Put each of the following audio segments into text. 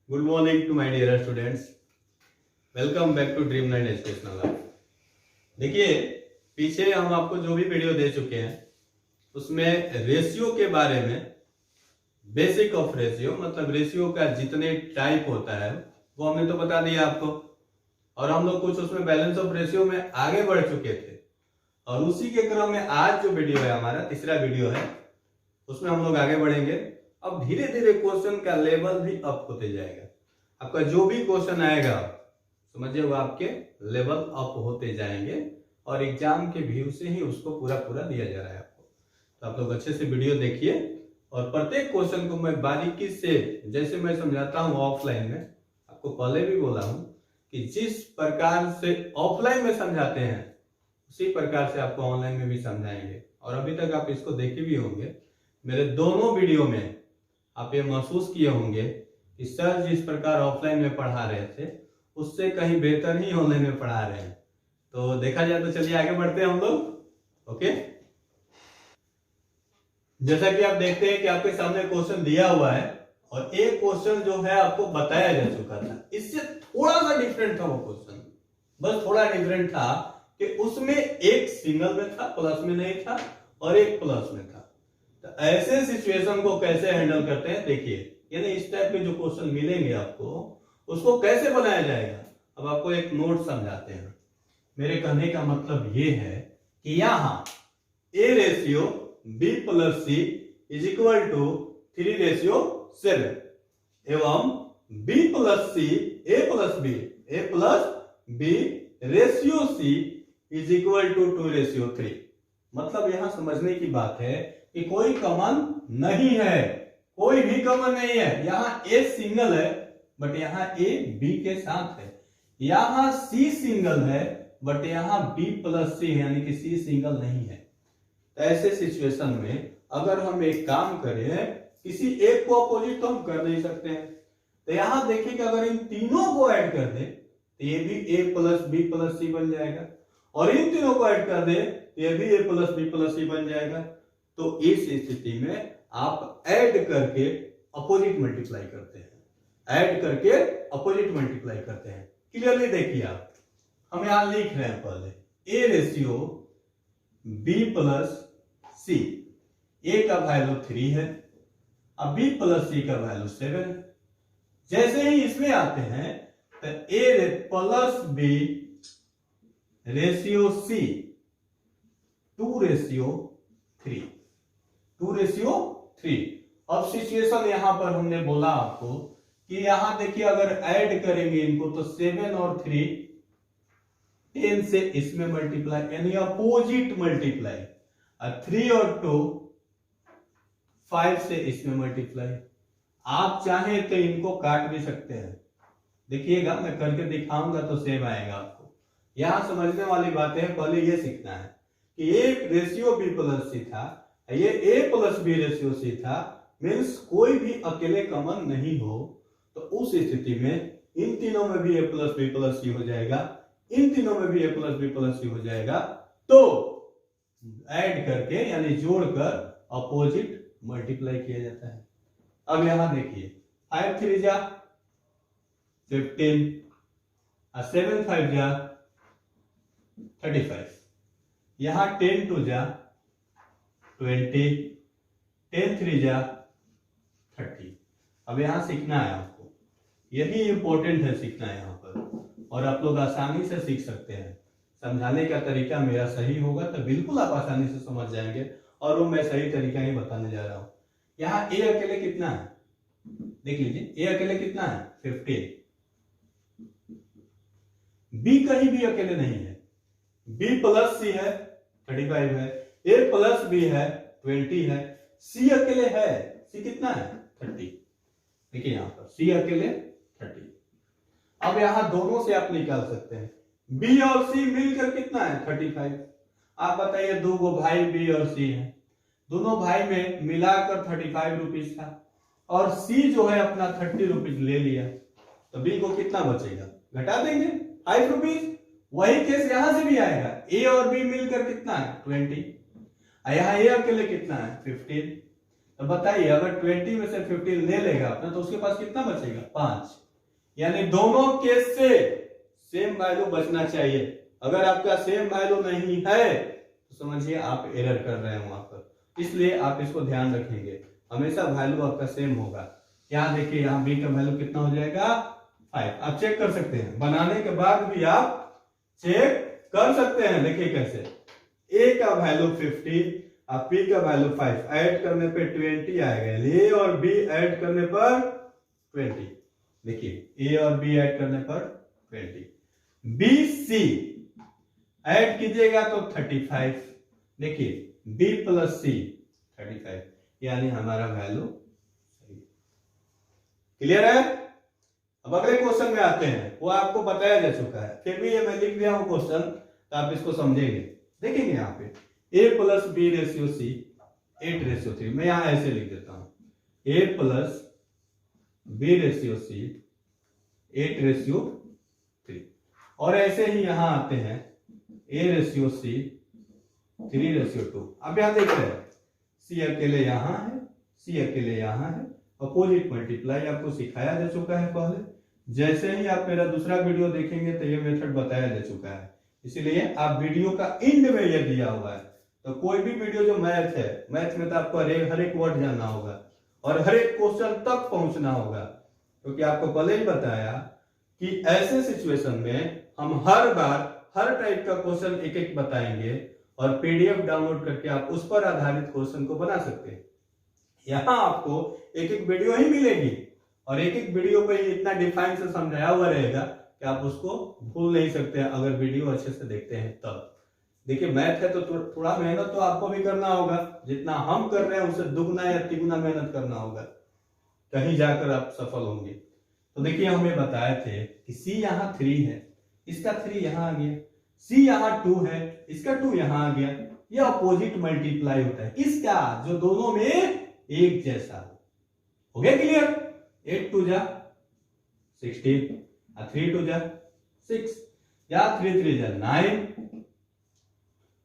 Good morning to my dear students. Welcome back to dream nine educational lab. देखिए, पीछे हम आपको जो भी वीडियो दे चुके हैं उसमें रेशियो के बारे में, बेसिक ऑफ रेशियो मतलब रेशियो का जितने टाइप होता है वो हमने तो बता दिया आपको, और हम लोग कुछ उसमें बैलेंस ऑफ रेशियो में आगे बढ़ चुके थे। और उसी के क्रम में आज जो वीडियो है हमारा तीसरा वीडियो है, उसमें हम लोग आगे बढ़ेंगे। अब धीरे धीरे क्वेश्चन का लेवल भी अप होते जाएगा। आपका जो भी क्वेश्चन आएगा समझिए वो आपके लेवल अप होते जाएंगे, और एग्जाम के व्यू से ही उसको पूरा दिया जा रहा है आपको। तो आप लोग अच्छे से वीडियो देखिए, और प्रत्येक क्वेश्चन को मैं बारीकी से जैसे मैं समझाता हूँ ऑफलाइन में, आपको पहले भी बोला हूँ कि जिस प्रकार से ऑफलाइन में समझाते हैं उसी प्रकार से आपको ऑनलाइन में भी समझाएंगे। और अभी तक आप इसको देखे भी होंगे, मेरे दोनों वीडियो में आप ये महसूस किए होंगे कि सर जिस प्रकार ऑफलाइन में पढ़ा रहे थे उससे कहीं बेहतर ही ऑनलाइन में पढ़ा रहे हैं। तो देखा जाए तो चलिए आगे बढ़ते हैं हम लोग। ओके, जैसा कि आप देखते हैं कि आपके सामने क्वेश्चन दिया हुआ है, और एक क्वेश्चन जो है आपको बताया जा चुका था, इससे थोड़ा सा डिफरेंट था वो क्वेश्चन, बस थोड़ा डिफरेंट था कि उसमें एक सिंगल में था, प्लस में नहीं था, और एक प्लस में था। तो ऐसे सिचुएशन को कैसे हैंडल करते हैं देखिए, यानी इस टाइप के जो क्वेश्चन मिलेंगे आपको उसको कैसे बनाया जाएगा। अब आपको एक नोट समझाते हैं। मेरे कहने का मतलब ये है कि यहां A ratio B plus C is equal to 3:7 एवं B plus C A plus B ratio C is equal to 2:3। मतलब यहां समझने की बात है कि कोई कॉमन नहीं है, कोई भी कॉमन नहीं है। यहां A सिंगल है बट यहां A B के साथ है, यहां C सिंगल है बट यहां B प्लस C है, यानी कि C सिंगल नहीं है। तो ऐसे सिचुएशन में अगर हम एक काम करें, किसी एक को अपोजिट तो हम कर नहीं सकते हैं। तो यहां देखिए कि अगर इन तीनों को ऐड कर दे तो ये भी A plus B plus C बन जाएगा, और इन तीनों को ऐड कर दे तो ये भी A plus B plus C बन जाएगा। तो इस स्थिति में आप ऐड करके अपोजिट मल्टीप्लाई करते हैं, ऐड करके अपोजिट मल्टीप्लाई करते हैं। क्लियरली देखिए, आप हम यहां लिख रहे हैं पहले A ratio B plus C, A का वैल्यू 3 है, अब B प्लस C का वैल्यू 7 है। जैसे ही इसमें आते हैं तो A plus B ratio C 2:3। अब सिचुएशन यहां पर हमने बोला आपको कि यहां देखिए अगर ऐड करेंगे इनको तो 7 और 3 10 से इसमें मल्टीप्लाई, यानी अपोजिट मल्टीप्लाई, और 3 और 2 5 से इसमें मल्टीप्लाई। आप चाहें तो इनको काट भी सकते हैं, देखिएगा मैं करके दिखाऊंगा तो सेम आएगा आपको। यहां समझने वाली बात है, पहले ये सीखना है कि एक रेशियो B प्लस C था, ये A plus B ratio C था, मीन्स कोई भी अकेले कॉमन नहीं हो। तो उस स्थिति में इन तीनों में भी A plus B plus C हो जाएगा, इन तीनों में भी A plus B plus C हो जाएगा। तो ऐड करके यानी जोड़कर अपोजिट मल्टीप्लाई किया जाता है। अब यहां देखिए 5 3 जा 15 और 7 5 जा 35, यहां 10 2 जा 20, 10 3 जा 30। अब यहां सीखना है आपको, यही इंपॉर्टेंट है सीखना है यहां पर, और आप लोग आसानी से सीख सकते हैं। समझाने का तरीका मेरा सही होगा तो बिल्कुल आप आसानी से समझ जाएंगे, और वो मैं सही तरीका ही बताने जा रहा हूं। यहां A अकेले कितना है देख लीजिए, A अकेले कितना है 15, B कहीं भी अकेले नहीं है, B प्लस C है 35 है, A प्लस B है 20 है, C अकेले है, C कितना है 30। देखिए यहां पर C अकेले 30। अब यहां दोनों से आप निकाल सकते हैं, B और C मिलकर कितना है 35। आप बताइए, दो गो भाई B और C है, दोनों भाई में मिलाकर 35 रुपीज था, और C जो है अपना 30 रुपीज ले लिया, तो B को कितना बचेगा, घटा देंगे 5 रुपीज। वही केस यहां से भी आएगा, A और B मिलकर कितना है 20, यहाँ A अकेले कितना है 15, तो बताइए अगर 20 में से 15 ले लेगा अपना तो उसके पास कितना बचेगा 5, यानी दोनों केस से सेम वैल्यू बचना चाहिए। अगर आपका सेम वैल्यू नहीं है तो समझिए आप एरर कर रहे हैं वहां पर, इसलिए आप इसको ध्यान रखेंगे, हमेशा वैल्यू आपका सेम होगा। यहाँ देखिए यहाँ बी का वैल्यू कितना हो जाएगा 5, आप चेक कर सकते हैं, बनाने के बाद भी आप चेक कर सकते हैं। देखिए कैसे, ए का वैल्यू 50 और बी का वैल्यू 5, ऐड करने पे 20 आएगा, ए और बी ऐड करने पर 20, देखिए ए और बी ऐड करने पर 20, बी सी ऐड कीजिएगा तो 35, देखिए बी प्लस सी 35, यानी हमारा वैल्यू सही। क्लियर है? अब अगले क्वेश्चन में आते हैं, वो आपको बताया जा चुका है, फिर भी ये मैं लिख दिया हूं क्वेश्चन तो आप इसको समझेंगे। देखेंगे यहाँ पे a plus B ratio C 8:3, मैं यहां ऐसे लिख देता हूं, a plus B ratio C 8:3, और ऐसे ही यहां आते हैं a रेशियो सी 3:2। अब यहां देख रहे हैं सी अकेले यहां है, सी अकेले यहां है, अपोजिट मल्टीप्लाई आपको सिखाया जा चुका है पहले, जैसे ही आप मेरा दूसरा वीडियो देखेंगे तो ये मेथड बताया जा चुका है, इसीलिए आप वीडियो का एंड में ये दिया हुआ है। तो कोई भी वीडियो जो मैथ है, मैथ में तो आपको हर एक वर्ड जानना होगा और हर एक क्वेश्चन तक पहुंचना होगा, क्योंकि आपको पहले ही बताया कि ऐसे सिचुएशन में हम हर बार हर टाइप का क्वेश्चन एक एक बताएंगे और पीडीएफ डाउनलोड करके आप उस पर आधारित क्वेश्चन को बना सकते हैं। यहाँ आपको एक एक वीडियो ही मिलेगी और एक एक वीडियो पे इतना डिफाइन से समझाया हुआ रहेगा कि आप उसको भूल नहीं सकते हैं अगर वीडियो अच्छे से देखते हैं तब। देखिए मैथ है तो थोड़ा मेहनत तो आपको भी करना होगा, जितना हम कर रहे हैं उससे दुगना या तिगुना मेहनत करना होगा, कहीं जाकर आप सफल होंगे। तो देखिए हमें बताए थे कि सी यहाँ 3 है, इसका 3 यहाँ आ गया, सी यहाँ 2 है, इसका 2 यहाँ आ गया, ये अपोजिट मल्टीप्लाई होता है इसका जो दोनों में एक जैसा हो गया। क्लियर? 8 2 जा 16 और 3 2 जा 6 या 3 3 जा 9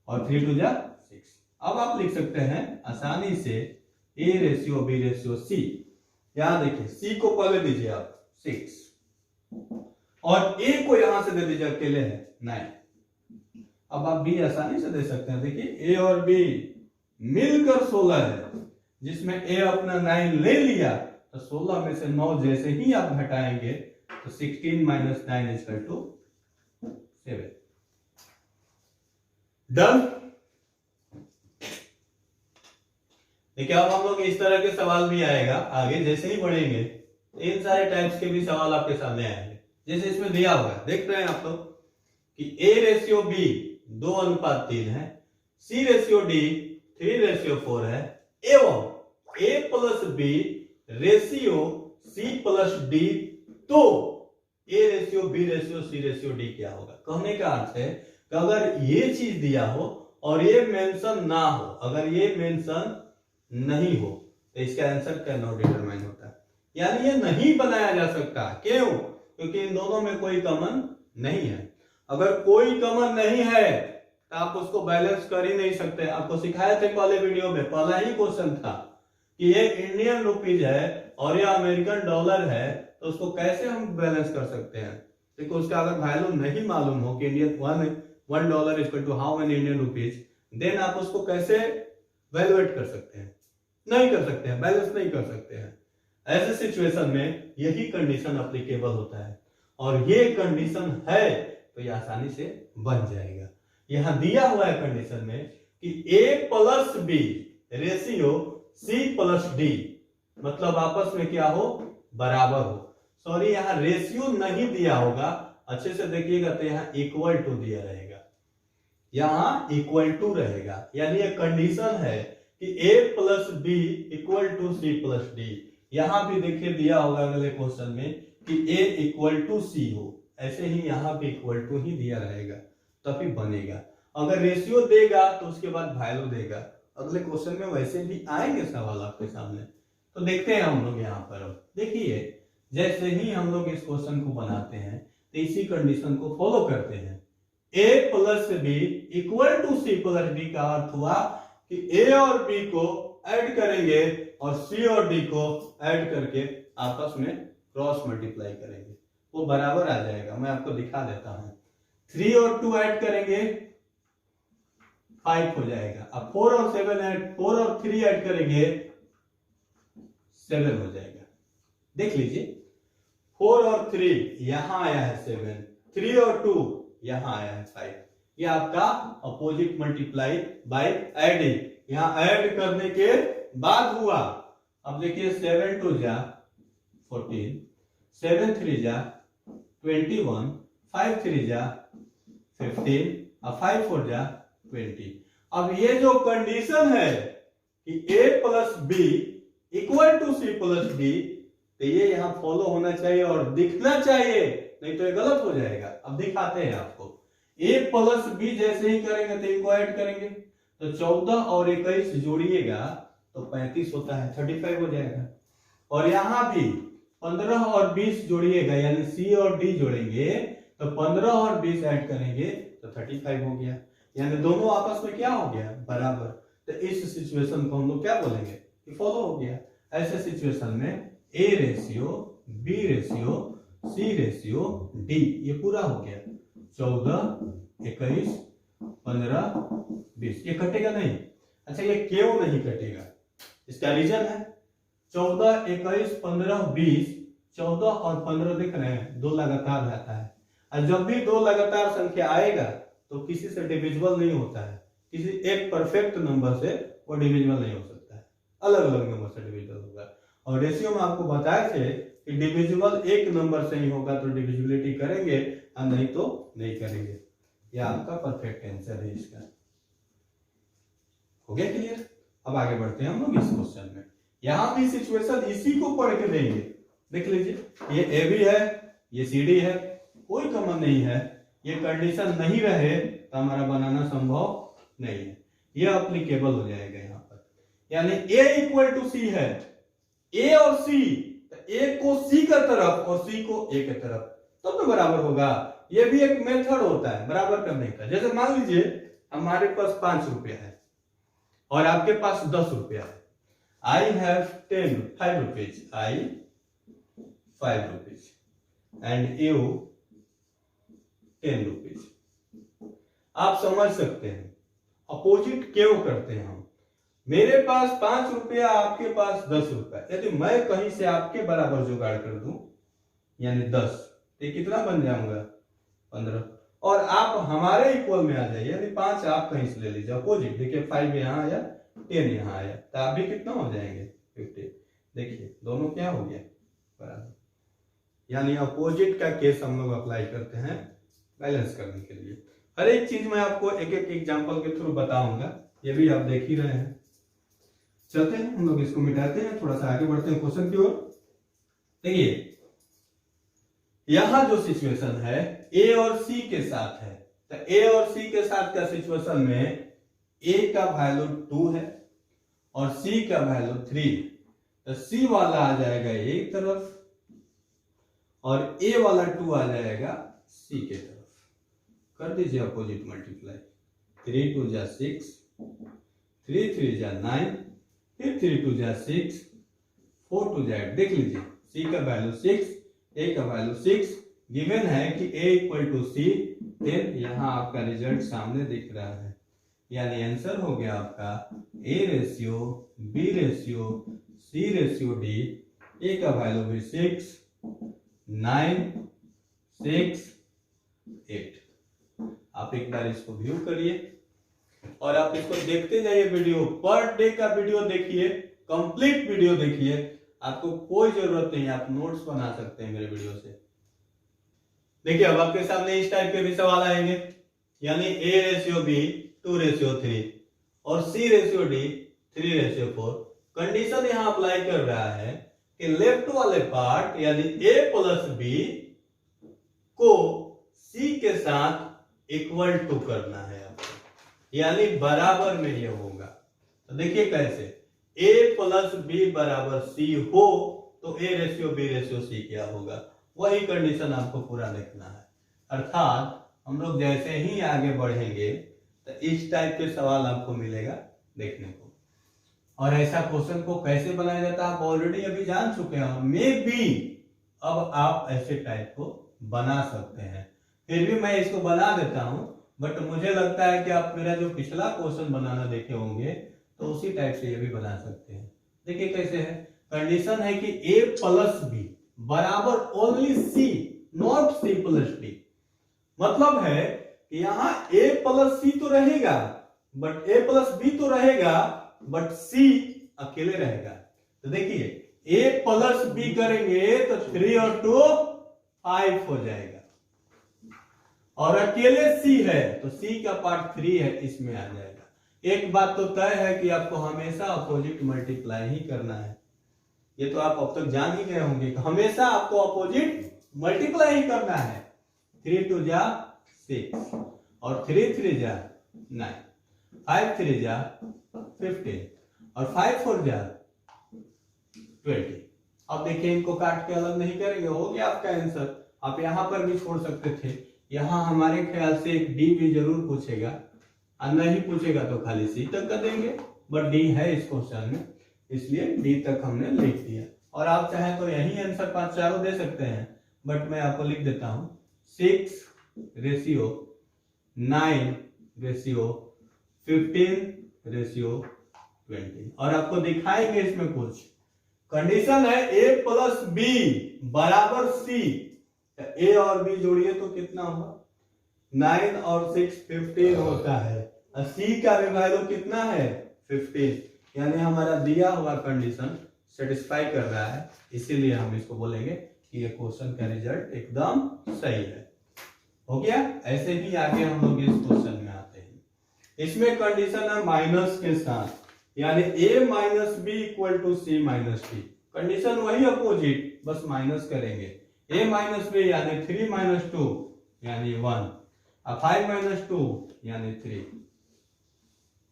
और 3 2 जा 6। अब आप लिख सकते हैं आसानी से a ratio b ratio c। यहां देखिए c को पहले दीजिए आप 6 और a को यहां से दे दीजिए अकेले है 9। अब आप b आसानी से दे सकते हैं, देखिए a और b मिलकर 16 है, जिसमें a अपना 9 ले लिया तो 16 में से 9 जैसे ही आप घटाएंगे तो 16 minus 9 is equal to 7। Done? देखिए अब हम लोग इस तरह के सवाल भी आएगा आगे, जैसे ही बढ़ेंगे इन सारे टाइप्स के भी सवाल आपके सामने आएंगे। जैसे इसमें दिया हुआ है, देख रहे हैं आप लोग कि a रेशियो b 2:3 है, c रेशियो d 3:4 है, एवं a plus b ratio c plus d, तो a ratio b ratio c ratio d क्या होगा? कहने का अर्थ है कि अगर ये चीज दिया हो और ये मेंशन ना हो, अगर ये मेंशन नहीं हो तो इसका आंसर कैन नॉट डिटरमाइन होता है, यानी ये नहीं बनाया जा सकता। क्यों? क्योंकि इन दोनों में कोई कॉमन नहीं है। अगर कोई कॉमन नहीं है तो आप उसको बैलेंस कर ही नहीं सकते। आपको सिखाए थे पहले वीडियो में, पहला ही क्वेश्चन था कि ये इंडियन रुपीज है और ये अमेरिकन डॉलर है, तो उसको कैसे हम बैलेंस कर सकते हैं? देखो उसका अगर वैल्यू नहीं मालूम हो कि Indian one dollar equal to how many Indian rupees, then आप उसको कैसे वैल्यूएट कर सकते हैं? नहीं कर सकते हैं, बैलेंस नहीं कर सकते हैं। ऐसे सिचुएशन में यही कंडीशन एप्लीकेबल होता है और ये कंडीशन है तो ये आसानी से बन जाएगा। यहां दिया हुआ है कंडीशन में कि a plus b ratio c plus d, मतलब आपस में क्या हो? बराबर हो। सॉरी यहां रेशियो नहीं दिया होगा, अच्छे से देखिएगा तो यहां इक्वल टू दिया रहेगा, यहां इक्वल टू रहेगा, यानी ये कंडीशन है कि a plus b equal to c plus d। यहां भी देखिए दिया होगा अगले क्वेश्चन में कि a इक्वल टू c हो, ऐसे ही यहां भी इक्वल टू ही दिया रहेगा तभी बनेगा। अगर रेशियो देगा तो उसके बाद वैल्यू देगा। अगले क्वेश्चन में वैसे भी आएंगे सवाल आपके सामने, तो देखते हैं हम लोग यहाँ पर। अब देखिए जैसे ही हम लोग इस क्वेश्चन को बनाते हैं तो इसी कंडीशन को फॉलो करते हैं। a plus b equal to c plus d का अर्थ हुआ कि a और b को ऐड करेंगे और सी और डी को ऐड करके आपस में क्रॉस मल्टीप्लाई करेंगे, वो बराबर आ जाएगा। मैं आपको दिखा देता हूं। 3 और 2 ऐड करेंगे 5 हो जाएगा। अब 4 और 3 ऐड करेंगे 7 हो जाएगा। देख लीजिए 4 और 3 यहां आया है 7, 3 और 2 यहां आया है 5। ये आपका अपोजिट मल्टीप्लाई बाय एडिंग, यहां ऐड करने के बाद हुआ। अब देखिए 7 2 जा 14, 7 3 जा 21, 5 3 जा 15, अब 5 4 जा 20। अब ये जो कंडीशन है कि a plus B equal to C plus D, तो ये यहां फॉलो होना चाहिए और दिखना चाहिए, नहीं तो ये गलत हो जाएगा। अब दिखाते हैं आपको। a प्लस बी जैसे ही करेंगे तो इनको ऐड करेंगे, तो 14 और 21 जोड़िएगा तो 35 होता है, 35 हो जाएगा। और यहां भी 15 और 20 जोड़िएगा, यानी सी और डी जोड़ेंगे तो 15 और 20 ऐड करेंगे तो 35 हो गया, यानी दोनों आपस में क्या हो गया, बराबर। तो इस सिचुएशन को हम लोग क्या बोलेंगे कि फॉलो हो गया। ऐसे सिचुएशन में A ratio, B ratio, C ratio, D ये पूरा हो गया। 14 21 15 20 ये कटेगा नहीं। अच्छा ये क्यों नहीं कटेगा, इसका रीजन है 14 21 15 20, 14 और 15 दिख रहे हैं, 2 लगातार रहता है। और जब भी 2 लगातार संख्या आएगा तो किसी से डिविजिबल नहीं होता है, किसी एक परफेक्ट नंबर से वो डिविजिबल नहीं हो सकता है, अलग अलग नंबर से डिविजिबल होगा। और रेशियो में आपको बताए थे कि डिविजिबल एक नंबर से ही होगा तो डिविजिबिलिटी करेंगे और नहीं तो नहीं करेंगे। यह आपका परफेक्ट आंसर है इसका। हो गया क्लियर? अब आगे बढ़ते हैं हम लोग इस क्वेश्चन में। यहां भी सिचुएशन इसी को पढ़ के देंगे। देख लीजिए ये ए बी है, ये सी डी है, कोई कॉमन नहीं है। ये कंडीशन नहीं रहे तो हमारा बनाना संभव नहीं है, ये अप्लीकेबल हो जाएगा यहाँ पर। यानी ए इक्वल टू सी है, ए और सी, ए को सी का तरफ और सी को ए के तरफ, तब तो बराबर होगा। ये भी एक मेथड होता है बराबर करने का। जैसे मान लीजिए हमारे पास 5 रुपया है और आपके पास 10 रुपया है। I have 5 rupees, I 5 rupees and you 10 rupees. आप समझ सकते हैं अपोजिट क्यों करते हैं हम। मेरे पास 5 रुपया, आपके पास 10 रुपया। यदि मैं कहीं से आपके बराबर जुगाड़ कर दूं यानी 10, तो कितना बन जाऊंगा 15, और आप हमारे इक्वल में आ जाइए, यानी 5 आप कहीं से ले लीजिए अपोजिट। देखिए 5 यहाँ आया, 10 यहाँ आया, तो आप भी कितना हो जाएंगे 50। देखिए दोनों क्या हो गया बराबर। यानी अपोजिट का केस हम लोग अप्लाई करते हैं बैलेंस करने के लिए। हर एक चीज मैं आपको एक एक एग्जांपल के थ्रू बताऊंगा, ये भी आप देख ही रहे हैं। चलते हैं हम लोग इसको मिटाते हैं, थोड़ा सा आगे बढ़ते हैं क्वेश्चन की ओर। देखिए यहां जो सिचुएशन है ए और सी के साथ है, तो ए और सी के साथ का सिचुएशन में ए का वैल्यू 2 है और सी का वैल्यू 3, तो सी वाला आ जाएगा एक तरफ और ए वाला 2 आ जाएगा सी के तरफ। कर दीजिए अपोजिट मल्टीप्लाई। 3 2 जा 6, 3 3 जा 9, फिर 3 2 जा 6, 4 2 जा 8। देख लीजिए सी का वैल्यू 6, ए का वैल्यू 6, गिवन है कि ए इक्वल टू सी, फिर यहां आपका रिजल्ट सामने दिख रहा है। यानी आंसर हो गया आपका A ratio, B ratio, C ratio D. A का वैल्यू भी 6, 9, 6, 8। आप एक बार इसको व्यू करिए और आप इसको देखते जाइए। वीडियो पर डे का वीडियो देखिए, कंप्लीट वीडियो देखिए, आपको कोई जरूरत नहीं, आप नोट्स बना सकते हैं मेरे वीडियो से। देखिए अब आपके सामने इस टाइप के भी सवाल आएंगे, यानी ए रेशियो बी 2 रेशियो 3 और सी रेशियो डी 3 रेशियो 4। कंडीशन यहां अप्लाई कर रहा है कि लेफ्ट वाले पार्ट यानी ए प्लस बी को सी के साथ इक्वल टू करना है आपको, यानी बराबर में ये होगा। तो देखिए कैसे, ए प्लस बी बराबर सी हो तो A ratio B ratio C क्या होगा, वही कंडीशन आपको पूरा देखना है। अर्थात हम लोग जैसे ही आगे बढ़ेंगे तो इस टाइप के सवाल आपको मिलेगा देखने को। और ऐसा क्वेश्चन को कैसे बनाया जाता है आप ऑलरेडी अभी जान चुके हैं। मे बी अब आप ऐसे टाइप को बना सकते हैं, फिर भी मैं इसको बना देता हूं, बट मुझे लगता है कि आप मेरा जो पिछला क्वेश्चन बनाना देखे होंगे तो उसी टाइप से ये भी बना सकते हैं। देखिए कैसे है, कंडीशन है कि a प्लस बी बराबर only C, not C plus D. मतलब है कि यहाँ a प्लस सी तो रहेगा, बट a प्लस बी तो रहेगा, बट c अकेले रहेगा। तो देखिए a प्लस बी करेंगे तो 3 और 2 5 हो जाएगा, और अकेले c है तो c का पार्ट 3 है, इसमें आ जाएगा। एक बात तो तय है कि आपको हमेशा अपोजिट मल्टीप्लाई ही करना है, ये तो आप अब तक जान ही गए होंगे कि हमेशा आपको अपोजिट मल्टीप्लाई ही करना है। 3 2 जा 6 और 3 3 जा 9, 5 3 जा 15 और 5 4 जा 20। अब देखिए इनको काट के अलग नहीं करेंगे, हो गया आपका आंसर। आप यहां पर भी छोड़ सकते थे, यहां हमारे ख्याल से एक डी भी जरूर पूछेगा, और नहीं पूछेगा तो खाली सी तक कर देंगे, बट डी है इस क्वेश्चन में, इसलिए डी तक हमने लिख दिया। और आप चाहे तो यही आंसर 5 चारों दे सकते हैं, बट मैं आपको लिख देता हूं 6:9:15:20, और आपको दिखाएंगे इसमें कुछ कंडीशन है a प्लस बी बराबर सी। ए और बी जोड़िए तो कितना होगा, 9 और 6 15 होता है, और सी का भी वैल्यू कितना है 15, यानी हमारा दिया हुआ कंडीशन सेटिस्फाई कर रहा है, इसीलिए हम इसको बोलेंगे कि ये क्वेश्चन का रिजल्ट एकदम सही है। हो गया। ऐसे ही आगे हम लोग इस क्वेश्चन में आते हैं। इसमें कंडीशन है माइनस के साथ, यानी a minus B equal to C minus D. Condition वही अपोजिट, बस माइनस करेंगे। a माइनस बी यानी 3 माइनस 2 यानी 1, 5 माइनस 2 यानी 3।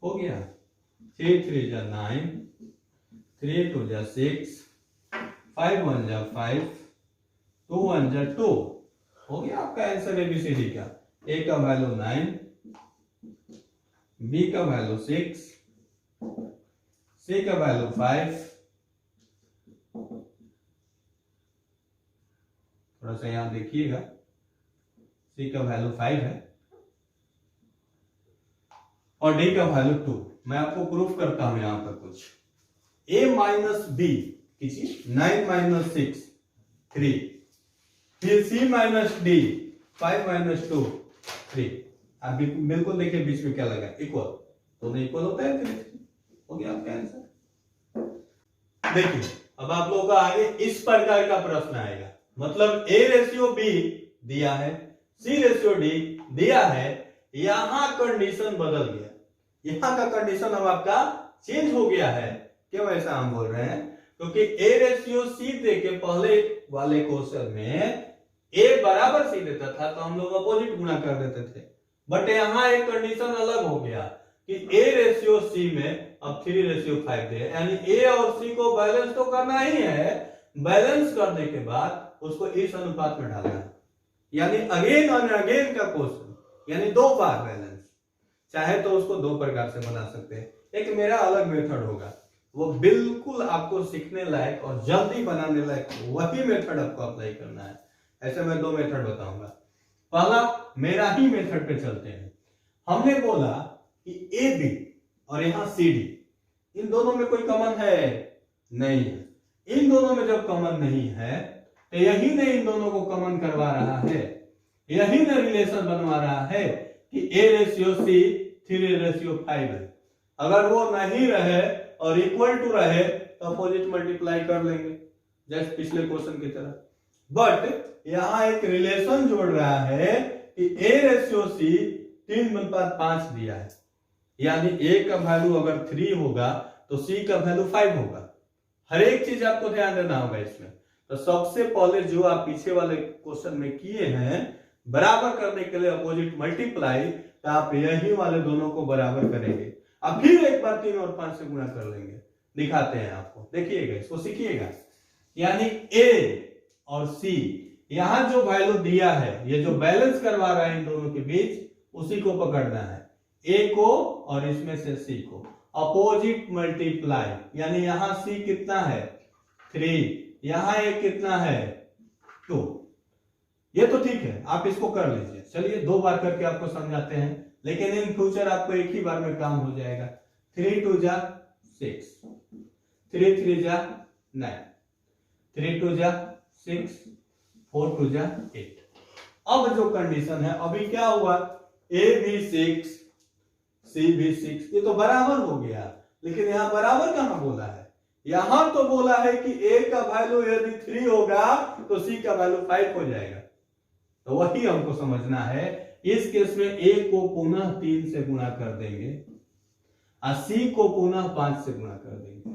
हो गया। 3 3 जा 9, 3 2 जा 6, 5 1 जा 5, 2 1 जा 2। हो गया आपका आंसर एबीसीडी का। ए का वैल्यू 9, बी का वैल्यू 6, सी का वैल्यू 5, थोड़ा सा यहां देखिएगा, सी का वैल्यू 5 है और डी का वैल्यू 2। मैं आपको प्रूफ करता हूं यहां पर कुछ। a माइनस बी कीजिए, 9 माइनस 6 3, फिर c माइनस डी 5 माइनस 2 3। आप बिल्कुल देखिए बीच में क्या लगा, इक्वल, दोनों इक्वल होता है 3। हो गया आपका आंसर। देखिए अब आप लोगों का आगे इस प्रकार का प्रश्न आएगा, मतलब a रेशियो b दिया है, c रेशियो d दिया है, यहां कंडीशन बदल गया, यहां का कंडीशन अब आपका चेंज हो गया है। क्यों ऐसा हम बोल रहे हैं, क्योंकि a रेशियो c दे के पहले वाले क्वेश्चन में a बराबर c देता था तो हम लोग अपोजिट गुणा कर देते थे, बट यहां एक कंडीशन अलग हो गया कि a रेशियो c में अब 3 रेशियो 5 दे, यानी a और c को बैलेंस तो करना ही है, बैलेंस करने के बाद उसको इस अनुपात में डालना है, यानी अगेन और अगेन का क्वेश्चन, यानी 2 बार बैलेंस। चाहे तो उसको 2 प्रकार से बना सकते हैं, एक मेरा अलग मेथड होगा, वो बिल्कुल आपको सीखने लायक और जल्दी बनाने लायक वही मेथड आपको अप्लाई करना है। ऐसे मैं 2 मेथड बताऊंगा। पहला मेरा ही मेथड पे चलते हैं। हमने बोला कि ए बी और यहां सी डी, इन दोनों में कोई कॉमन है नहीं है। इन दोनों में जब कॉमन नहीं है तो यही ने इन दोनों को कॉमन करवा रहा है, यही ने रिलेशन बनवा रहा है कि a रेशियो c 3 रेशियो 5 है। अगर वो नहीं रहे और इक्वल टू रहे तो अपोजिट मल्टीप्लाई कर लेंगे जैसे पिछले क्वेश्चन की तरह, बट यहां एक रिलेशन जोड़ रहा है कि a रेशियो c 3:5 दिया है, यानी a का वैल्यू अगर 3 होगा तो c का वैल्यू 5 होगा। हर एक चीज आपको ध्यान देना होगा इसमें। तो सबसे पहले जो आप पीछे वाले क्वेश्चन में किए हैं, बराबर करने के लिए अपोजिट मल्टीप्लाई, तो आप यही वाले दोनों को बराबर करेंगे, अब फिर एक बार 3 और 5 से गुणा कर लेंगे। दिखाते हैं आपको, देखिएगा, इसको सीखिएगा। यानी a और c यहां जो वैल्यू दिया है, ये जो बैलेंस करवा रहा है इन दोनों के बीच, उसी को पकड़ना है, a को और इसमें से c को। अपोजिट मल्टीप्लाई, यानी यहां C कितना है 3, यहां A कितना है 2। ये तो ठीक है, आप इसको कर लीजिए। चलिए 2 बार करके आपको समझाते हैं, लेकिन इन फ्यूचर आपको एक ही बार में काम हो जाएगा। 3 2 जा 6, 3 3 जा 9, 3 2 जा 6, 4 2 जा 8। अब जो कंडीशन है, अभी क्या हुआ, A भी 6 C भी 6, ये तो बराबर हो गया। लेकिन यहां बराबर कहां बोला है, यहां तो बोला है कि A का वैल्यू यदि 3 होगा तो C का वैल्यू 5 हो जाएगा। तो वही हमको समझना है। इस केस में A को पुनः 3 से गुणा कर देंगे और C को पुनः 5 से गुणा कर देंगे,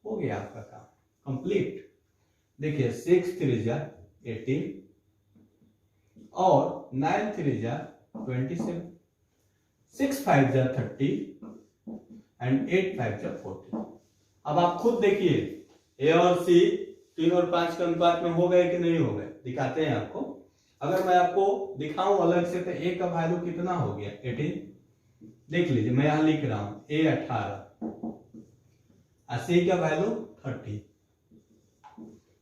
हो गया आपका काम कंप्लीट। देखिए 6 3 जा 18 और 9 3 जा 27, 6 5 जा 30 एंड 8 5 जा 40। अब आप खुद देखिए A और C 3 और 5 के अनुपात में हो गए कि नहीं हो गए, दिखाते हैं आपको। अगर मैं आपको दिखाऊं अलग से तो A का वैल्यू कितना हो गया 18, देख लीजिए मैं यहां लिख रहा हूं A 18 और C का वैल्यू 30।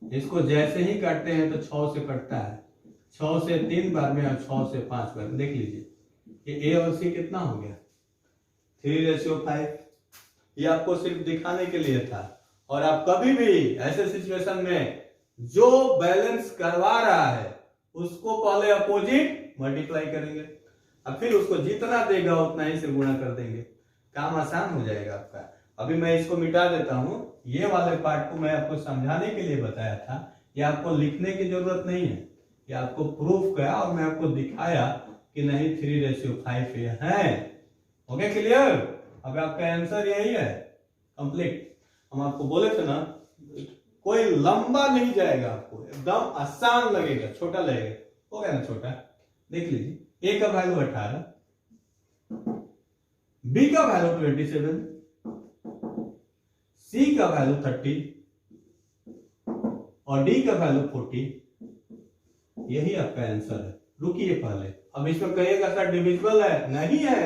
इसको जैसे ही काटते हैं तो 6 से कटता है, 6 से 3 बार में और 6 से 5 बार में। देख लीजिए ये A और C कितना हो गया 3:5। ये आपको सिर्फ दिखाने के लिए था। और आप कभी भी ऐसे सिचुएशन में जो बैलेंस करवा रहा है उसको पहले अपोजिट मल्टीप्लाई करेंगे, अब फिर उसको जितना देगा उतना ही से गुणा कर देंगे, काम आसान हो जाएगा आपका। अभी मैं इसको मिटा देता हूं। ये वाले पार्ट को मैं आपको समझाने के लिए बताया था, ये आपको लिखने की जरूरत नहीं है, ये आपको प्रूफ किया और मैं आपको दिखाया कि नहीं 3:5 है। Okay clear? अब आपका आंसर यही है कंप्लीट। हम आपको बोले थे ना कोई लंबा नहीं जाएगा, आपको एकदम आसान लगेगा, छोटा लगेगा। हो गया ना छोटा? देख लीजिए A का वैल्यू 18, B का वैल्यू 27, C का वैल्यू 30 और D का वैल्यू 40। यही आपका आंसर है। रुकिए पहले, अब इसमें कहिएगा सर डिविजिबल है, नहीं है।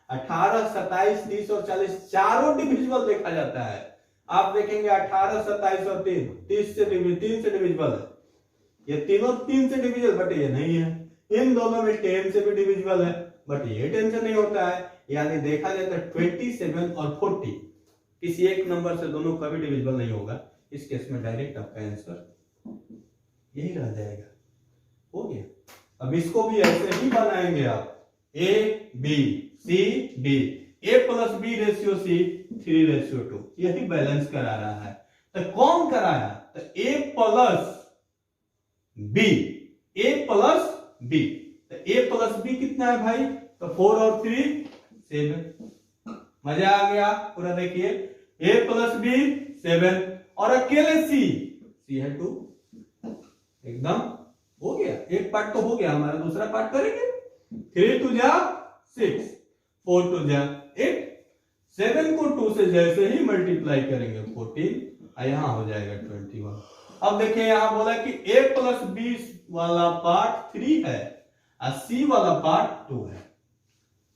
18 27 30 और 40 चारों डिविजिबल देखा जाता है। आप देखेंगे 18 27 और 3 से डिविजिबल है, ये तीनों 3 से डिविजिबल, बट ये नहीं है। इन दोनों में 10 से भी डिविजिबल है, बट ये 10 से नहीं होता है। यानी देखा जाए तो 27 और 40 किसी एक नंबर से दोनों कभी डिविजिबल नहीं होगा। इस केस में डायरेक्ट आपका आंसर यही रह जाएगा। हो गया। अब इसको भी ऐसे ही बनाएंगे आप, A B C D, A + B ratio C 3:2, यही बैलेंस करा रहा है। तो कौन कराया? तो A + B, A + B। तो A + B कितना है भाई? तो 4 और 3 7। मजा आ गया पूरा। देखिए A + B 7 और अकेले C है 2। एकदम हो गया। एक पार्ट तो हो गया हमारा, दूसरा पार्ट करेंगे। 3 2 जा 6, 4 2 जा 8, 7 को 2 से जैसे ही मल्टीप्लाई करेंगे 14 और यहां हो जाएगा 21। अब देखिए यहां बोला कि A + B वाला पार्ट 3 है और C वाला पार्ट 2 है।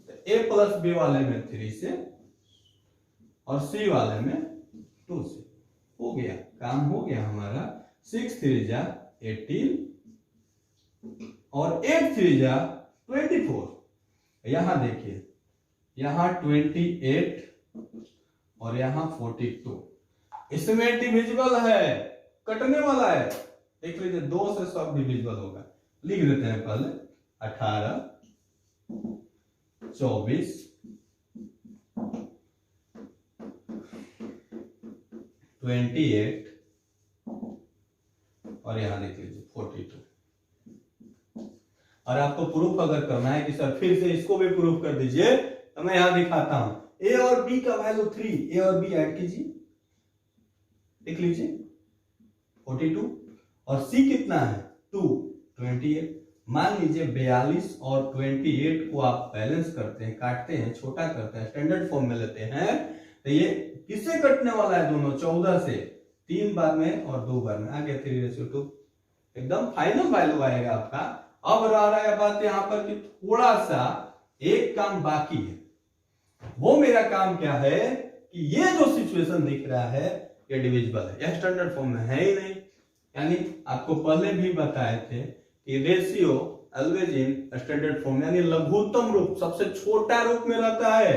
तो A + B वाले में 3 से और C वाले में 2 से। हो गया, काम हो गया हमारा। 6 3 जा 18 और 8 3 जा 24। यहां देखिए, यहां 28 और यहां 42, इसमें डिविजिबल है, कटने वाला है। देख लीजिए 2 से सब डिविजिबल होगा। लिख देते हैं पहले 18 24 28 और यहां देख लीजिए 42। और आपको प्रूफ अगर करना है कि सर फिर से इसको भी प्रूफ कर दीजिए, तो मैं यहां दिखाता हूं। A और B का वैल्यू 3, A और B ऐड कीजिए, देख लीजिए 42 और C कितना है 2 28। मान लीजिए 42 और 28 को आप बैलेंस करते हैं, काटते हैं, छोटा करते हैं, स्टैंडर्ड फॉर्म में लेते हैं, तो ये किससे कटने वाला है? दोनों 14 से। 3 बार में और 2 बार में आ गया 3:2। एकदम फाइनल वैल्यू आएगा आपका। अब रह रहा है बात यहां पर कि थोड़ा सा एक काम बाकी है। वो मेरा काम क्या है कि ये जो सिचुएशन दिख रहा है ये डिविजिबल है, यह स्टैंडर्ड फॉर्म में है ही नहीं। यानी आपको पहले भी बताए थे कि ratio always in standard form यानी लघुत्तम रूप, सबसे छोटा रूप में रहता है।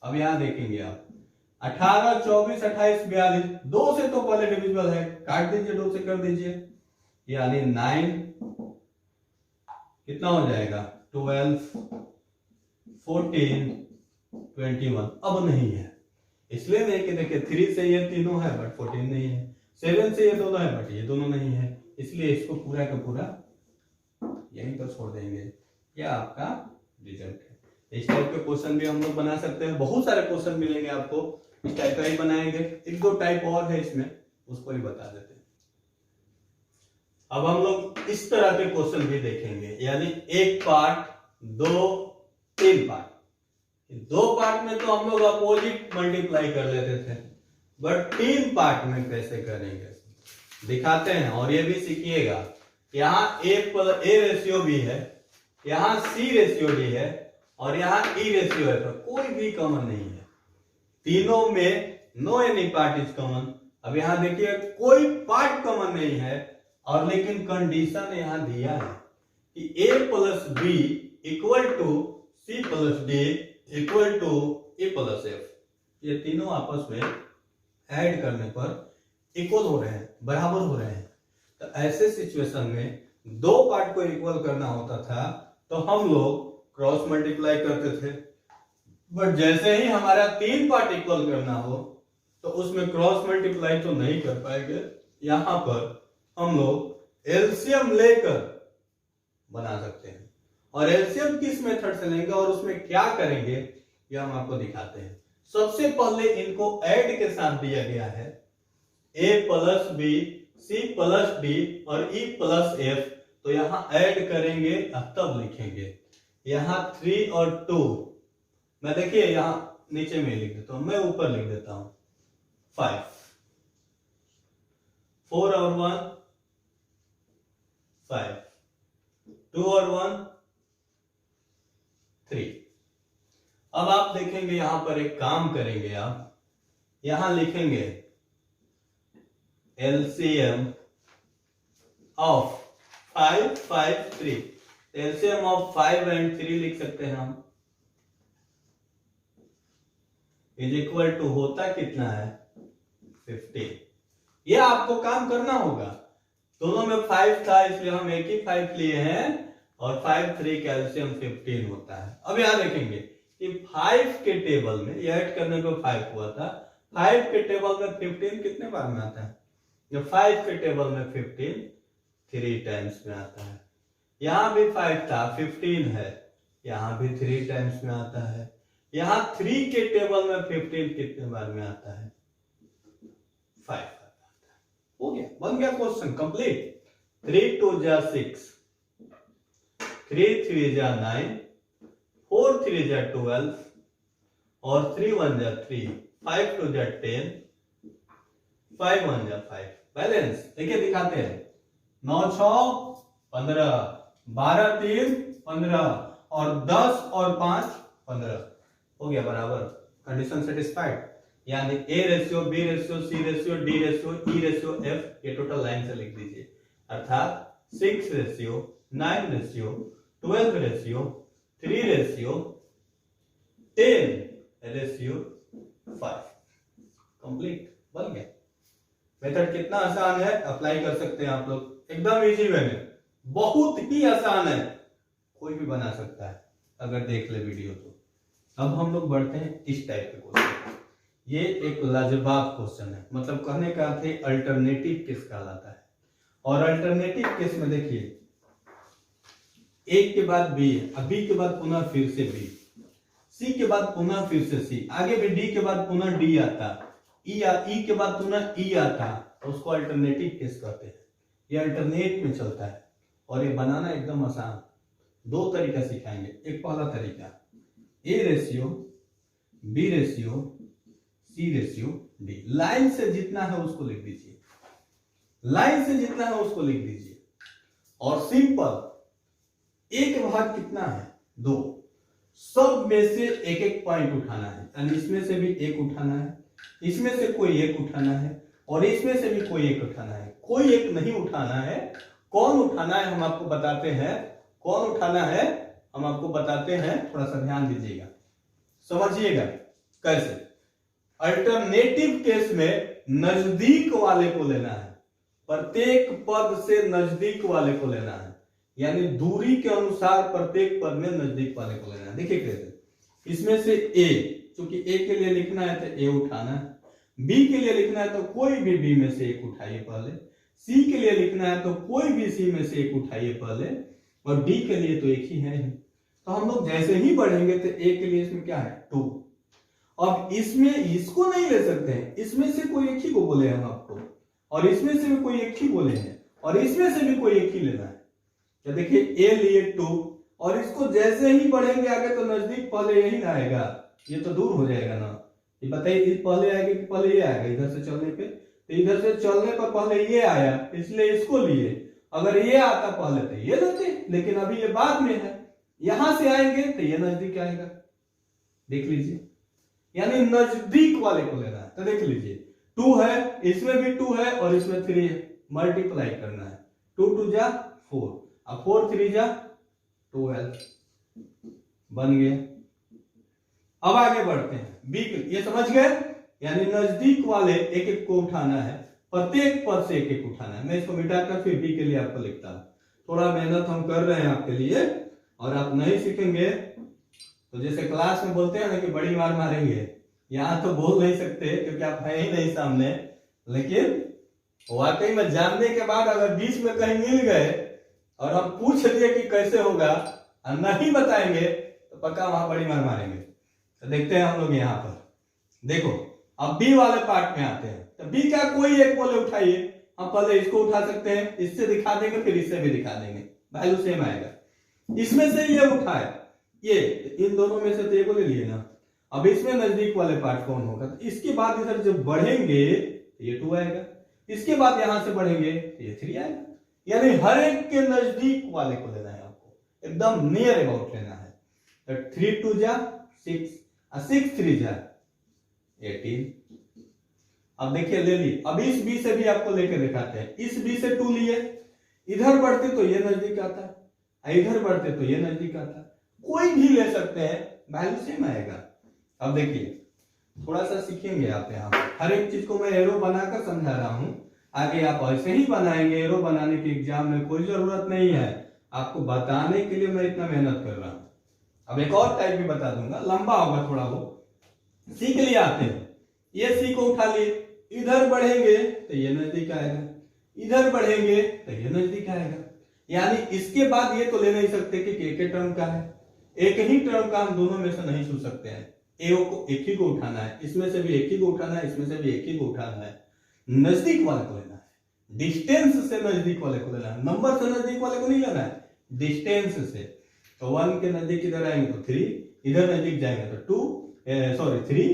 अब यहां देखेंगे आप 18, 24, 28, 42, 2 से तो पहले डिविजिबल है, काट दीजिए, 2 से कर दीजिए, यानी 9 कितना हो जाएगा 12, 14, 21। अब नहीं है, इसलिए नहीं कि देखिए 3 से ये तीनों है बट 14 नहीं है, 7 से ये दोनों है बट ये दोनों नहीं है, इसलिए इसको पूरा का पूरा यहीं पर छोड़ देंगे। यह आपका रिजल्ट है। इस टाइप के क्वेश्चन भी हम लोग बना सकते हैं, बहुत सारे क्वेश्चन मिलेंगे आपको इस टाइप का ही बनाएंगे। एक दो टाइप और है इसमें, उसको ही बता देते हैं। अब हम लोग इस तरह के क्वेश्चन भी देखेंगे, यानी एक पार्ट, 2, 3 पार्ट। 2 पार्ट में तो हम लोग अपोजिट मल्टीप्लाई कर लेते थे, बट 3 पार्ट में कैसे करेंगे दिखाते हैं। और ये भी सीखिएगा, यहाँ A रेशियो भी है, यहाँ C रेशियो भी है और यहाँ E रेशियो है, तो कोई भी कॉमन नहीं है। तीनों में no any part is common. अब यहाँ देखिए कोई पार्ट कॉमन नहीं है, और लेकिन कंडीशन यहाँ दिया है कि A plus B equal to C plus D equal to E plus F। ये तीनों आपस में ऐड करने पर इक्वल हो रहे हैं, बराबर हो रहे हैं। तो ऐसे सिचुएशन में 2 पार्ट को इक्वल करना होता था तो हम लोग क्रॉस मल्टीप्लाई करते थे, बट जैसे ही हमारा 3 पार्ट इक्वल करना हो तो उसमें क्रॉस मल्टीप्लाई तो नहीं कर पाएंगे। यहां पर हम लोग एलसीएम लेकर बना सकते हैं, और एलसीएम किस मेथड से लेंगे और उसमें क्या करेंगे ये हम आपको दिखाते हैं। सबसे पहले इनको ऐड के साथ दिया गया है, A plus B, C plus D और E प्लस F, तो यहां ऐड करेंगे तब लिखेंगे। यहां 3 और 2, मैं देखिए यहां नीचे में लिख देता हूं, मैं ऊपर लिख देता हूं 5, 4 और 1 5, 2 और 1 3। अब आप देखेंगे यहां पर एक काम करेंगे, आप यहां लिखेंगे LCM of 5, 5, 3। LCM of 5 and 3 लिख सकते हैं हम, इज इक्वल टू होता कितना है 15। यह आपको काम करना होगा, दोनों में 5 था इसलिए हम एक ही 5 लिए हैं, और 5, 3 का LCM 15 होता है। अब यहां देखेंगे कि 5 के टेबल में ये ऐड करने पे 5 हुआ था, 5 के टेबल में 15 कितने बार में आता है, जो 5 के टेबल में 15 3 टाइम्स में आता है। यहां भी 5 था, 15 है, यहां भी 3 टाइम्स में आता है। यहां 3 के टेबल में 15 कितने बार में आता है 5 बार में आता है। हो गया, बन गया क्वेश्चन कंप्लीट। 3 2 जा 6, 3 3 जा 9, 4 3 जा 12 और 3 1 जा 3, 5 2 जा 10, 5 1 जा 5। बैलेंस देखिए दिखाते हैं, 9 6 15, 12 3 15 और 10 और 5 15, हो गया बराबर। कंडीशन सेटिस्फाइड, यानी A ratio, B ratio, C ratio, D ratio, E ratio, F, ये टोटल लाइन से लिख दीजिए। अर्थात 6 ratio, 9 ratio, 12 ratio, 3 ratio, 10 ratio 5। Complete, बन गया। मेथड कितना आसान है, अप्लाई कर सकते हैं आप लोग एकदम इजी वे में, बहुत ही आसान है, कोई भी बना सकता है अगर देख ले वीडियो तो। अब हम लोग बढ़ते हैं इस टाइप के क्वेश्चन। ये एक लाजवाब क्वेश्चन है, मतलब कहने का अर्थ है अल्टरनेटिव केस कहलाता है। और अल्टरनेटिव केस में देखिए एक के बाद बी है, बी के बाद पुनः फिर से बी, सी के बाद पुनः फिर से सी, आगे भी डी के बाद पुनः डी आता, ई के बाद पुनः ई आता, तो उसको अल्टरनेटिव केस कहते हैं। ये अल्टरनेट में चलता है और ये बनाना एकदम आसान। 2 तरीका सिखाएंगे। एक पहला तरीका, A ratio, B ratio, C ratio, D. Line से जितना है उसको लिख दीजिए, लाइन से जितना है उसको लिख दीजिए। और सिंपल, एक भाग कितना है 2, सब में से एक एक पॉइंट उठाना है, यानी इसमें से भी एक उठाना है, इसमें से कोई एक उठाना है और इसमें से भी कोई एक उठाना है। कोई एक नहीं उठाना है। कौन उठाना है हम आपको बताते हैं। कौन उठाना है हम आपको बताते हैं, थोड़ा सा ध्यान दीजिएगा, समझिएगा कैसे। अल्टरनेटिव केस में नजदीक वाले को लेना है, प्रत्येक पद से नजदीक वाले को लेना है, यानी दूरी के अनुसार प्रत्येक पद में नजदीक वाले को लेना है। देखिए कैसे, इसमें से ए, क्योंकि ए के लिए लिखना है तो ए उठाना है, बी के लिए लिखना है तो कोई भी बी में से एक उठाइए पहले, सी के लिए लिखना है तो कोई भी सी में से एक उठाइए पहले, और डी के लिए तो एक ही है। तो हम लोग जैसे ही बढ़ेंगे तो ए के लिए इसमें क्या है 2। अब इसमें इसको नहीं ले सकते हैं, इसमें से कोई एक ही को बोले हम आपको, और इसमें से भी कोई एक ही बोले हैं, और इसमें से भी कोई एक ही लेना है। तो देखिए ए लिए 2, और इसको जैसे ही बढ़ेंगे आगे तो नजदीक पहले यही ना आएगा, ये तो दूर हो जाएगा ना। ये बताइए पहले आएगा कि पहले ये आएगा। इधर से चलने पे, तो इधर से चलने पर पहले ये आया, इसलिए इसको लिए। अगर ये आता पहले तो ये लेते, लेकिन अभी ये बाद में है। यहां से आएंगे तो ये नजदीक आएगा, देख लीजिए, यानी नजदीक वाले को लेना है। तो देख लीजिए 2 है, इसमें भी 2 है और इसमें 3 है, मल्टीप्लाई करना है। 2 2 जा 4, अब 4 3 जा 12 बन गया। अब आगे बढ़ते हैं बी, ये समझ गए, यानी नजदीक वाले एक एक को उठाना है, प्रत्येक पद से एक एक उठाना है। मैं इसको मिटाकर फिर बी के लिए आपको लिखता हूं। थोड़ा मेहनत हम कर रहे हैं आपके लिए, और आप नहीं सीखेंगे तो जैसे क्लास में बोलते हैं ना कि बड़ी मार मारेंगे, यहां तो बोल नहीं सकते क्योंकि आप है ही नहीं सामने, लेकिन वाकई में जानने के बाद अगर बीच में कहीं मिल गए और हम पूछ दिए कि कैसे होगा और नहीं बताएंगे तो पक्का वहां बड़ी मार मारेंगे। तो देखते हैं हम लोग यहाँ पर, देखो अब बी वाले पार्ट में आते हैं। तो बी का कोई एक बोले उठाइए, हम पहले इसको उठा सकते हैं, इससे दिखा देंगे फिर इससे भी दिखा देंगे, वैल्यू सेम आएगा। इसमें से ये उठाए, ये इन दोनों में से तो ये को ले लिए ना। अब इसमें नजदीक वाले पार्ट कौन होगा, तो इसके बाद इधर जब बढ़ेंगे तो ये 2 आएगा, इसके बाद यहां से बढ़ेंगे तो ये 3 आएगा, यानी हर एक के नजदीक वाले को लेना है आपको, एकदम नियर अबाउट लेना है। तो 3 2 जा 6, 6 3 जा 18। अब देखिए ले ली। अब इस बी से भी आपको लेकर दिखाते हैं। इस बी से 2 लिए, इधर बढ़ते तो ये नजदीक आता है, इधर बढ़ते तो ये नजदीक आता है, कोई भी ले सकते हैं, वैल्यू सेम आएगा। अब देखिए थोड़ा सा सीखेंगे आप यहाँ पर, हर एक चीज को मैं एरो बनाकर समझा रहा हूं, आगे आप ऐसे ही बनाएंगे। एरो बनाने के एग्जाम में कोई जरूरत नहीं है, आपको बताने के लिए मैं इतना मेहनत कर रहा हूं। अब एक और टाइप भी बता दूंगा, लंबा होगा थोड़ा, वो सी के लिए आते हैं। ये सी को उठा लिए, इधर बढ़ेंगे तो ये नजदीक आएगा, इधर बढ़ेंगे तो ये नजदीक आएगा, यानी इसके बाद ये तो ले नहीं सकते कि एक ही टर्म का है, एक ही टर्म का हम दोनों में से नहीं छू सकते हैं। ए को एक ही को उठाना है, इसमें से भी एक ही को उठाना है, इसमें से भी एक ही को उठाना है, नजदीक वाले को लेना है, डिस्टेंस से नजदीक वाले को लेना है, नंबर से नजदीक वाले को नहीं लेना है, डिस्टेंस से। तो 1 के नजदीक इधर आएंगे तो 3, इधर नजदीक जाएंगे तो 3,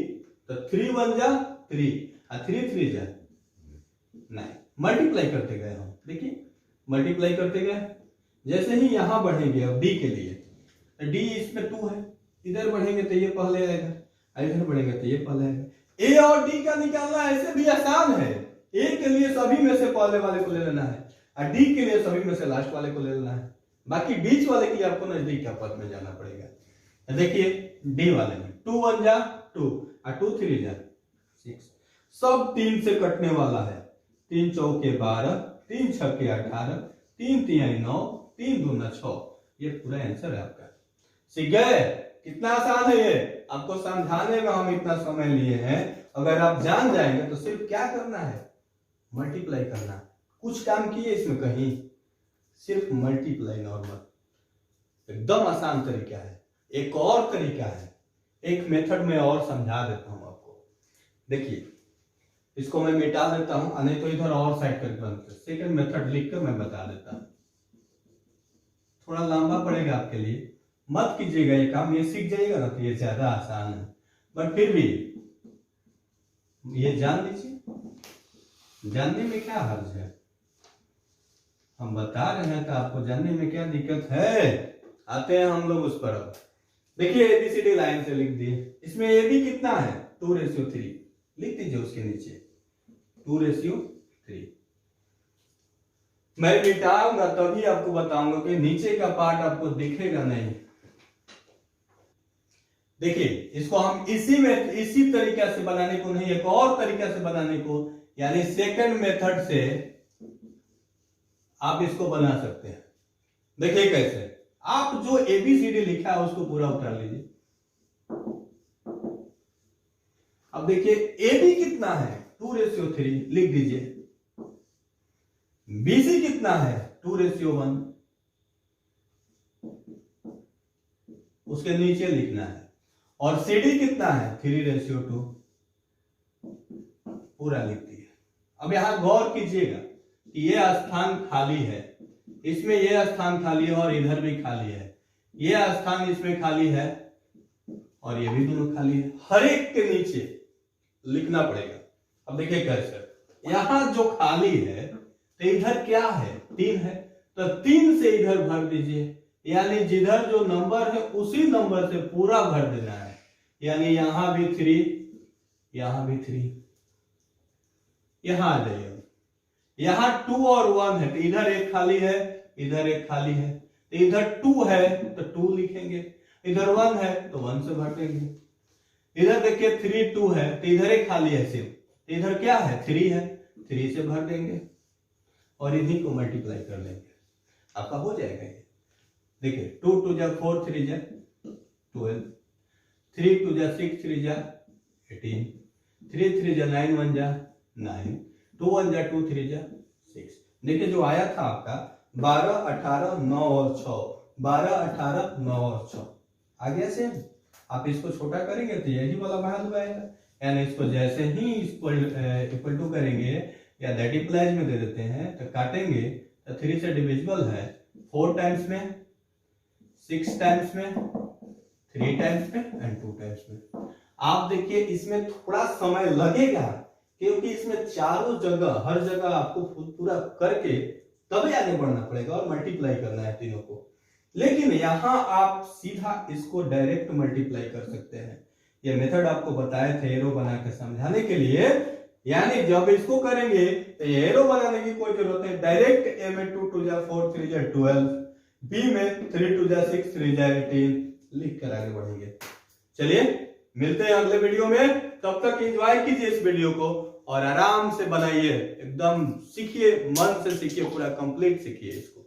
तो 3 1 जा 3 और 3 3 जा 9। मल्टीप्लाई करते गए हम, देखिए मल्टीप्लाई करते गए। जैसे ही यहां बढ़ेंगे अब डी के लिए, तो डी इसमें 2 है, इधर बढ़ेंगे तो ये पहले आएगा, इधर बढ़ेंगे तो ये पहले आएगा। ए और डी का निकालना ऐसे भी आसान है। ए के लिए सभी में से पहले वाले को ले लेना है, और डी के लिए सभी में से लास्ट वाले को ले लेना है, बाकी बीच वाले की आपको नजदीक का पद में जाना पड़ेगा। देखिए डी वाले में 2 1 जा 2 और 2 3 जा 6, सब 3 से कटने वाला है। 3 चौके 12, 3 छक्के 18, 3 तिहाई 9, 3 दूना 6, ये पूरा आंसर है आपका। सीख गए? कितना आसान है ये, आपको समझाने में हम इतना समय लिए हैं, अगर आप जान जाएंगे तो सिर्फ क्या करना है, मल्टीप्लाई करना। कुछ काम किए इसमें कहीं, सिर्फ मल्टीप्लाई, नॉर्मल, एकदम आसान तरीका है। एक और तरीका है, एक मेथड में और समझा देता हूं आपको। देखिए इसको मैं मिटा देता हूं, नहीं तो इधर और साइड कर सेकंड मेथड लिखकर मैं बता देता हूं, थोड़ा लंबा पड़ेगा आपके लिए, मत कीजिएगा ये काम, ये सीख जाइएगा ना तो ये ज्यादा आसान है, बट फिर भी ये जान लीजिए, जानने में क्या हर्ज है, हम बता रहे हैं तो आपको जानने में क्या दिक्कत है। आते हैं हम लोग उस पर। देखिए एबीसीडी लाइन से लिख दिए, इसमें ए बी कितना है 2:3, लिख दीजिए उसके नीचे 2:3। मैं मिटाऊंगा तभी आपको बताऊंगा कि नीचे का पार्ट आपको दिखेगा नहीं। देखिए इसको हम इसी तरीका से बनाने को नहीं, एक और तरीका से बनाने को, यानी सेकंड मेथड से आप इसको बना सकते हैं। देखिए कैसे, आप जो एबीसीडी लिखा है उसको पूरा उतार लीजिए। अब देखिए ए बी कितना है 2:3, लिख दीजिए। बीसी कितना है 2:1, उसके नीचे लिखना है। और सीडी कितना है 3:2, पूरा लिख दिया। अब यहां गौर कीजिएगा कि यह स्थान खाली है, इसमें यह स्थान खाली है और इधर भी खाली है, यह स्थान इसमें खाली है और ये भी दोनों खाली है। हर एक के नीचे लिखना पड़ेगा। अब देखिए कैसे, यहां जो खाली है तो इधर क्या है 3 है, तो 3 से इधर भर दीजिए, यानी जिधर जो नंबर है उसी नंबर से पूरा भर देना है। यानी यहां भी 3, यहां भी 3, यहां आ जाइए। यहां 2 और 1 है तो इधर एक खाली है, इधर एक खाली है, तो इधर 2 है तो 2 लिखेंगे, इधर 1 है तो 1 से भर देंगे। इधर देखिए 3 2 है तो इधर एक खाली है सिर्फ, इधर क्या है 3 है, 3 से भर देंगे और इन्हीं को मल्टीप्लाई कर लेंगे, आपका हो जाएगा ये। देखिए 2 2 जा 4 3 जा 12, 3 2 जा 6 3 जा 18, 3 3 जा 9 1 जा 9, 2 1 जा 2 3 जा 6। देखिए जो आया था आपका 12 18 9 और 6, 12 18 9 और 6 आ गया सेम। आप इसको छोटा करेंगे तो यही वाला वैल्यू आएगा, यानी इसको जैसे ही इक्वल टू करेंगे या मल्टीप्लाई में दे देते हैं तो काटेंगे तो 3 से डिविजिबल है, 4 टाइम्स में, 6 टाइम्स में, 3 टाइम्स में एंड 2 टाइम्स में। आप देखिए इसमें थोड़ा समय लगेगा क्योंकि इसमें चारों जगह हर जगह आपको पूरा करके तभी आगे बढ़ना पड़ेगा और मल्टीप्लाई करना है तीनों को। लेकिन यहां आप सीधा इसको डायरेक्ट मल्टीप्लाई कर सकते हैं। ये मेथड आपको बताए थे एरो बना के समझाने के लिए, यानी जब इसको करेंगे तो ये एरो बनाने की कोई जरूरत नहीं, डायरेक्ट ए में 2 2 जा 4 3 जा 12, बी में 3 2 जा 6 3 जा 18 लिख कर आगे बढ़ेंगे। चलिए मिलते हैं अगले वीडियो में, तब तक एंजॉय कीजिए इस वीडियो को और आराम से बनाइए, एकदम सीखिए, मन से सीखिए, पूरा कंप्लीट सीखिए इसको।